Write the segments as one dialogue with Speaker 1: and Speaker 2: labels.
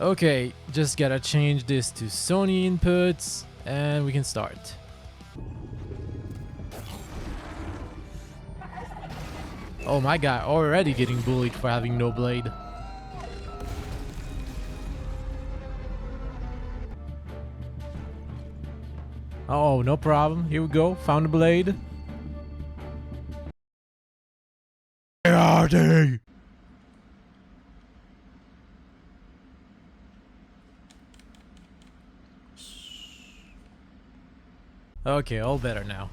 Speaker 1: Okay, just gotta change this to Sony inputs and we can start. Oh, my guy already getting bullied for having no blade. Oh, no problem. Here we go. Found the blade. Where are they? Okay, all better now.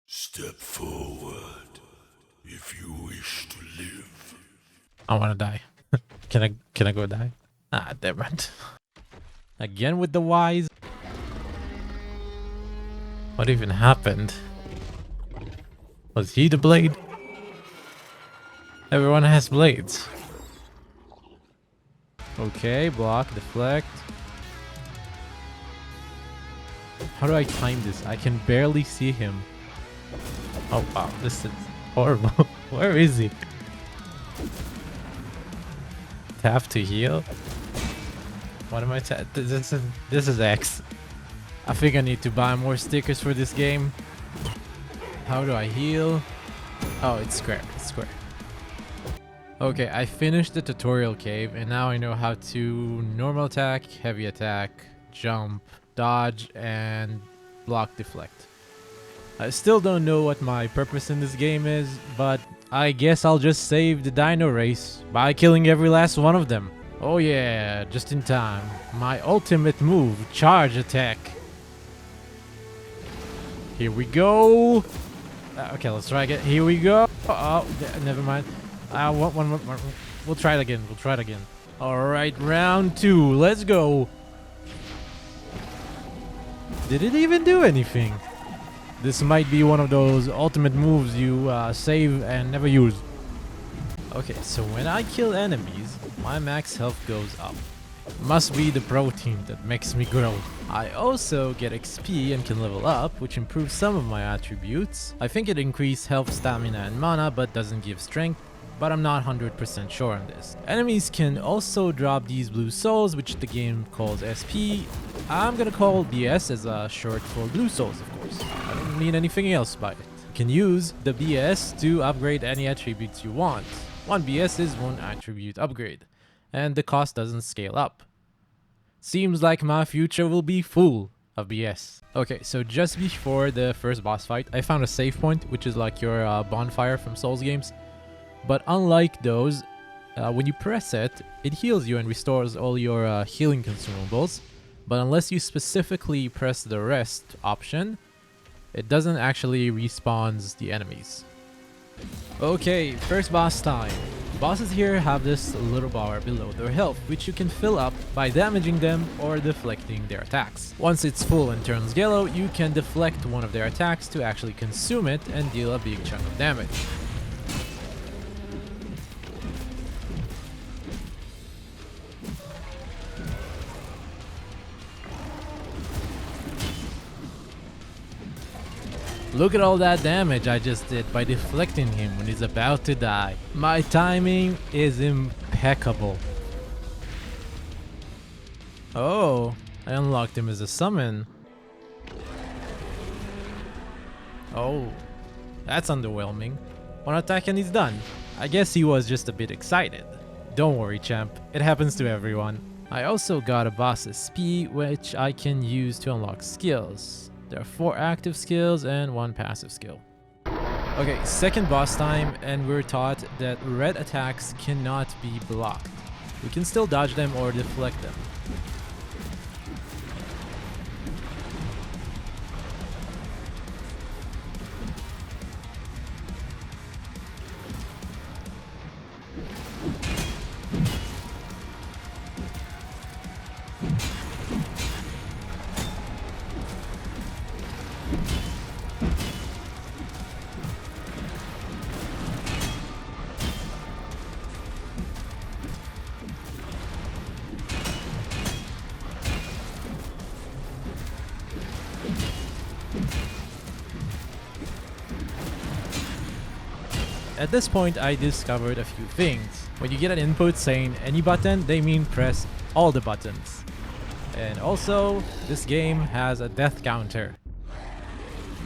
Speaker 2: Step forward if you wish to live.
Speaker 1: I wanna die. Can I go die? Ah, damn it. Again with the Ys. What even happened? Was he the blade? Everyone has blades. Okay, block, deflect. How do I time this? I can barely see him. Oh wow, this is horrible. Where is he? Tap to heal? What am I this is X. I think I need to buy more stickers for this game. How do I heal? Oh, it's square. It's square. Okay, I finished the tutorial cave and now I know how to normal attack, heavy attack, jump, dodge, and block deflect. I still don't know what my purpose in this game is, but I guess I'll just save the dino race by killing every last one of them. Oh yeah, just in time. My ultimate move, charge attack. Here we go. Okay, let's try again. Here we go. Oh, never mind. I want one more. We'll try it again. We'll try it again. All right, round 2. Let's go. Did it even do anything? This might be one of those ultimate moves you save and never use. Okay, so when I kill enemies, my max health goes up. Must be the protein that makes me grow. I also get XP and can level up, which improves some of my attributes. I think it increases health, stamina, and mana, but doesn't give strength. But I'm not 100% sure on this. Enemies can also drop these blue souls, which the game calls SP. I'm gonna call BS as a short for blue souls, of course. I don't mean anything else by it. You can use the BS to upgrade any attributes you want. One BS is one attribute upgrade, and the cost doesn't scale up. Seems like my future will be full of BS. Okay, so just before the first boss fight, I found a save point, which is like your bonfire from Souls games. But unlike those, when you press it, it heals you and restores all your healing consumables. But unless you specifically press the rest option, it doesn't actually respawns the enemies. Okay, first boss time. Bosses here have this little bar below their health, which you can fill up by damaging them or deflecting their attacks. Once it's full and turns yellow, you can deflect one of their attacks to actually consume it and deal a big chunk of damage. Look at all that damage I just did by deflecting him when he's about to die. My timing is impeccable. Oh, I unlocked him as a summon. Oh, that's underwhelming. One attack and he's done. I guess he was just a bit excited. Don't worry, champ. It happens to everyone. I also got a boss SP, which I can use to unlock skills. There are 4 active skills and 1 passive skill. Okay, second boss time, and we're taught that red attacks cannot be blocked. We can still dodge them or deflect them. at this point I discovered a few things. When you get an input saying any button, they mean press all the buttons. And also, this game has a death counter,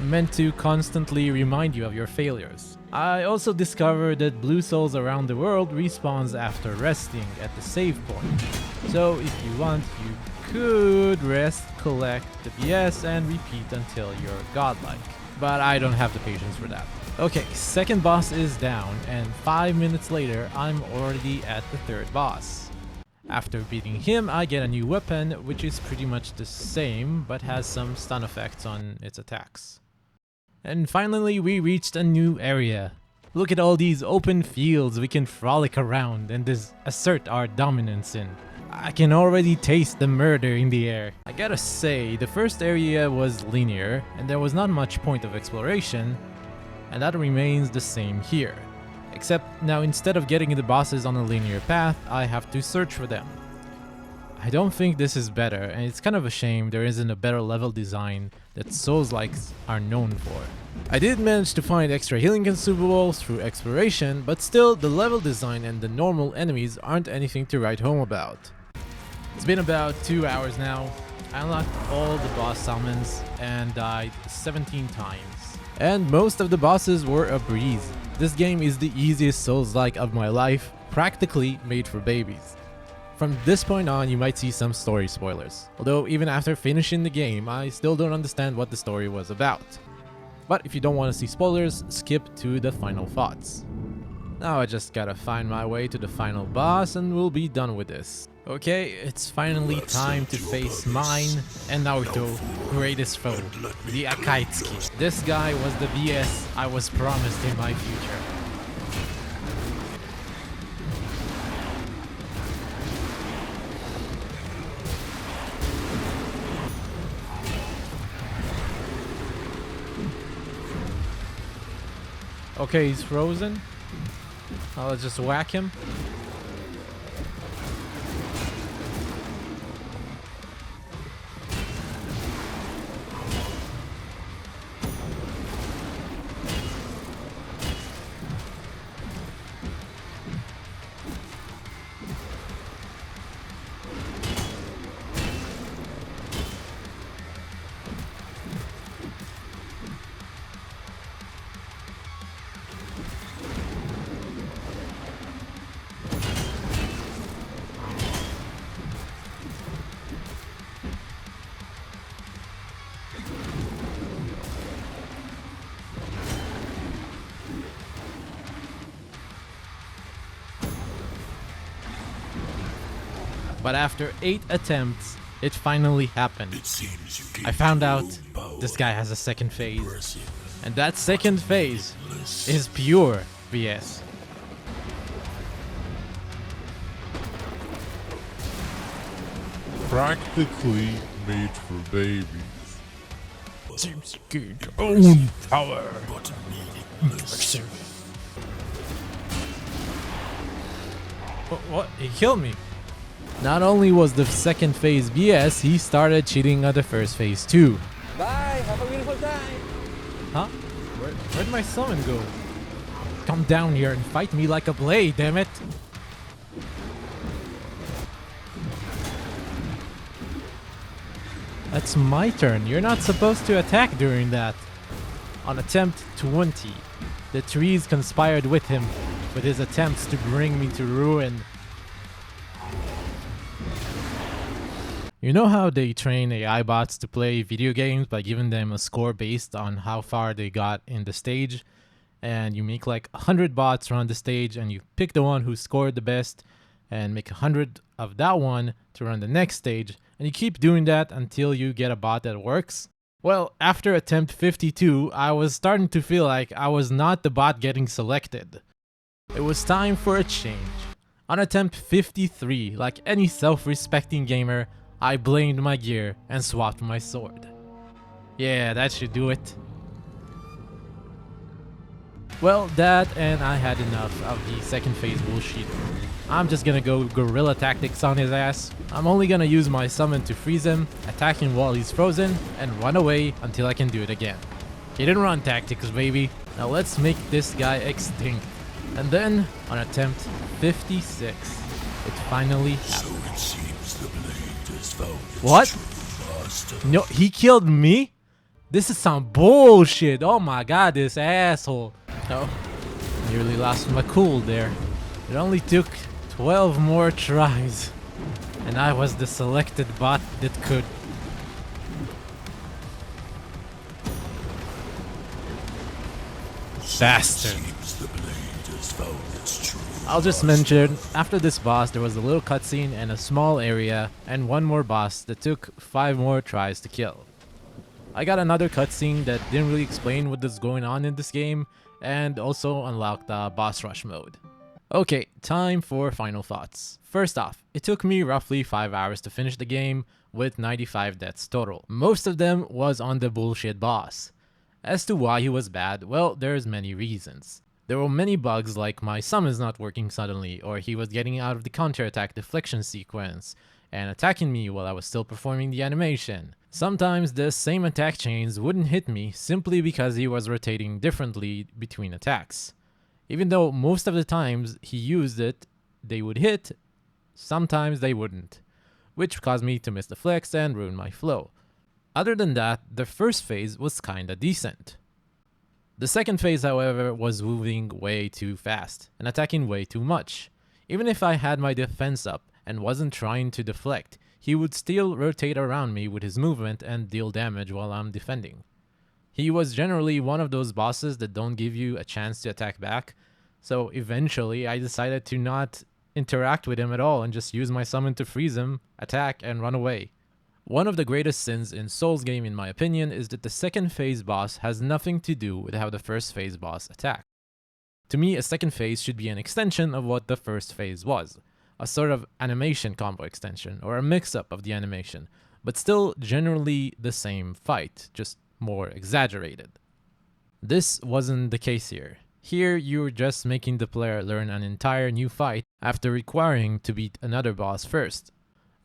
Speaker 1: meant to constantly remind you of your failures. I also discovered that blue souls around the world respawns after resting at the save point. So if you want, you could rest, collect the BS, and repeat until you're godlike. But I don't have the patience for that. Okay, second boss is down, and 5 minutes later, I'm already at the third boss. After beating him, I get a new weapon, which is pretty much the same, but has some stun effects on its attacks. And finally, we reached a new area. Look at all these open fields we can frolic around and assert our dominance in. I can already taste the murder in the air. I gotta say, the first area was linear, and there was not much point of exploration, and that remains the same here. Except now, instead of getting the bosses on a linear path, I have to search for them. I don't think this is better, and it's kind of a shame there isn't a better level design that Soulslikes are known for. I did manage to find extra healing consumables through exploration, but still, the level design and the normal enemies aren't anything to write home about. It's been about 2 hours now. I unlocked all the boss summons and died 17 times. And most of the bosses were a breeze. This game is the easiest Souls-like of my life, practically made for babies. From this point on, you might see some story spoilers. Although even after finishing the game, I still don't understand what the story was about. But if you don't want to see spoilers, skip to the final thoughts. Now I just gotta find my way to the final boss and we'll be done with this. Okay, it's finally time to face mine and Naruto greatest foe, the Akai Tsuki. This guy was the BS I was promised in my future. Okay, he's frozen. Let's just whack him. But after 8 attempts, it finally happened. I found out this guy has a second phase. And that second phase is pure BS.
Speaker 2: Practically made for babies.
Speaker 1: Seems good. Own power. What? He killed me. Not only was the second phase BS, he started cheating on the first phase too.
Speaker 3: Bye, have a beautiful time.
Speaker 1: Huh? Where'd my summon go? Come down here and fight me like a blade, damn it! That's my turn. You're not supposed to attack during that. On attempt 20, the trees conspired with him with his attempts to bring me to ruin. You know how they train AI bots to play video games by giving them a score based on how far they got in the stage? And you make like 100 bots run the stage and you pick the one who scored the best and make 100 of that one to run the next stage, and you keep doing that until you get a bot that works? Well, after attempt 52, I was starting to feel like I was not the bot getting selected. It was time for a change. On attempt 53, like any self-respecting gamer, I blamed my gear and swapped my sword. Yeah, that should do it. Well, that and I had enough of the second phase bullshit. I'm just gonna go guerrilla tactics on his ass. I'm only gonna use my summon to freeze him, attack him while he's frozen, and run away until I can do it again. Hit and run tactics, baby. Now let's make this guy extinct. And then, on attempt 56, it finally happened.
Speaker 2: So it seems the blade has found its
Speaker 1: What?
Speaker 2: true master.
Speaker 1: No, he killed me? This is some bullshit. Oh my god, this asshole. Oh, nearly lost my cool there. It only took 12 more tries. And I was the selected bot that could. Bastard.
Speaker 2: Seems the blade has found its true
Speaker 1: I'll just mention, after this boss there was a little cutscene and a small area and one more boss that took 5 more tries to kill. I got another cutscene that didn't really explain what is going on in this game and also unlocked the boss rush mode. Okay, time for final thoughts. First off, it took me roughly 5 hours to finish the game with 95 deaths total. Most of them was on the bullshit boss. As to why he was bad, well, there's many reasons. There were many bugs like my summons not working suddenly, or he was getting out of the counterattack deflection sequence and attacking me while I was still performing the animation. Sometimes the same attack chains wouldn't hit me simply because he was rotating differently between attacks. Even though most of the times he used it, they would hit, sometimes they wouldn't, which caused me to miss the flex and ruin my flow. Other than that, the first phase was kinda decent. The second phase, however, was moving way too fast and attacking way too much. Even if I had my defense up and wasn't trying to deflect, he would still rotate around me with his movement and deal damage while I'm defending. He was generally one of those bosses that don't give you a chance to attack back, so eventually I decided to not interact with him at all and just use my summon to freeze him, attack, and run away. One of the greatest sins in Souls game in my opinion is that the second phase boss has nothing to do with how the first phase boss attacked. To me, a second phase should be an extension of what the first phase was, a sort of animation combo extension or a mix-up of the animation, but still generally the same fight, just more exaggerated. This wasn't the case here. Here, you're just making the player learn an entire new fight after requiring to beat another boss first.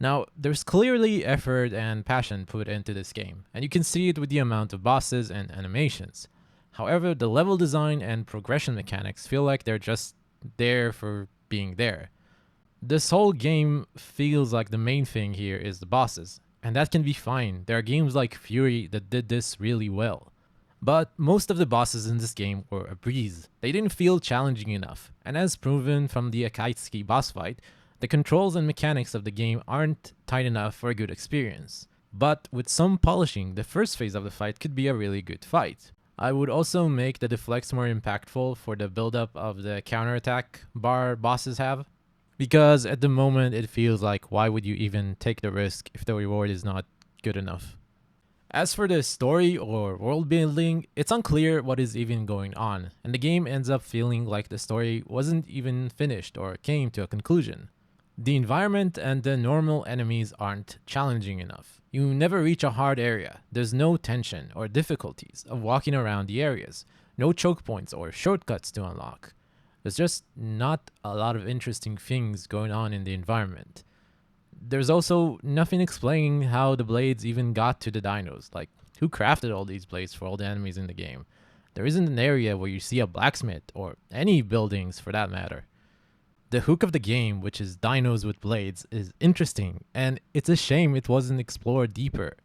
Speaker 1: Now, there's clearly effort and passion put into this game, and you can see it with the amount of bosses and animations. However, the level design and progression mechanics feel like they're just there for being there. This whole game feels like the main thing here is the bosses, and that can be fine. There are games like Fury that did this really well. But most of the bosses in this game were a breeze. They didn't feel challenging enough, and as proven from the Akai Tsuki boss fight, the controls and mechanics of the game aren't tight enough for a good experience. But with some polishing, the first phase of the fight could be a really good fight. I would also make the deflects more impactful for the build-up of the counterattack bar bosses have. Because at the moment it feels like why would you even take the risk if the reward is not good enough. As for the story or world building, it's unclear what is even going on, and the game ends up feeling like the story wasn't even finished or came to a conclusion. The environment and the normal enemies aren't challenging enough. You never reach a hard area. There's no tension or difficulties of walking around the areas, no choke points or shortcuts to unlock. There's just not a lot of interesting things going on in the environment. There's also nothing explaining how the blades even got to the dinos. Like, who crafted all these blades for all the enemies in the game? There isn't an area where you see a blacksmith or any buildings for that matter. The hook of the game, which is dinos with blades, is interesting, and it's a shame it wasn't explored deeper.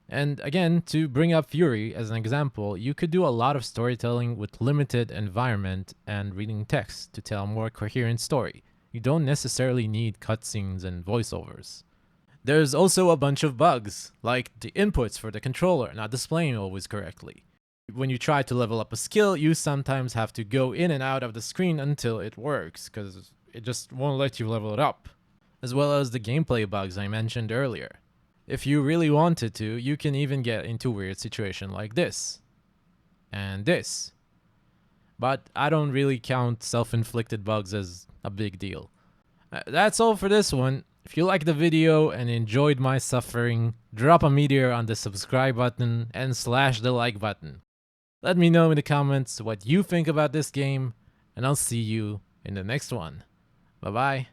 Speaker 1: And again, to bring up Fury as an example, you could do a lot of storytelling with limited environment and reading text to tell a more coherent story. You don't necessarily need cutscenes and voiceovers. There's also a bunch of bugs, like the inputs for the controller not displaying always correctly. When you try to level up a skill, you sometimes have to go in and out of the screen until it works, because it just won't let you level it up. As well as the gameplay bugs I mentioned earlier. If you really wanted to, you can even get into a weird situation like this. And this. But I don't really count self-inflicted bugs as a big deal. That's all for this one. If you liked the video and enjoyed my suffering, drop a meteor on the subscribe button and slash the like button. Let me know in the comments what you think about this game, and I'll see you in the next one. Bye bye.